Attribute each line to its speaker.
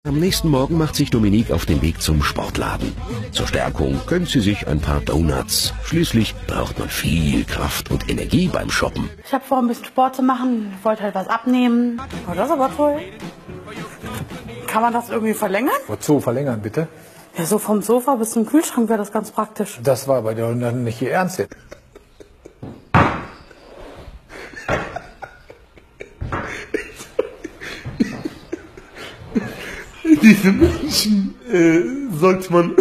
Speaker 1: Am nächsten Morgen macht sich Dominique auf den Weg zum Sportladen. Zur Stärkung gönnt sie sich ein paar Donuts. Schließlich braucht man viel Kraft und Energie beim Shoppen.
Speaker 2: Ich habe vor, ein bisschen Sport zu machen. Ich wollte halt was abnehmen. Oh, das ist aber toll. Kann man das irgendwie verlängern?
Speaker 3: Wozu verlängern, bitte?
Speaker 2: Ja, so vom Sofa bis zum Kühlschrank wäre das ganz praktisch.
Speaker 3: Das war bei dir dann nicht Ihr Ernst jetzt.
Speaker 4: Diese Menschen sollte man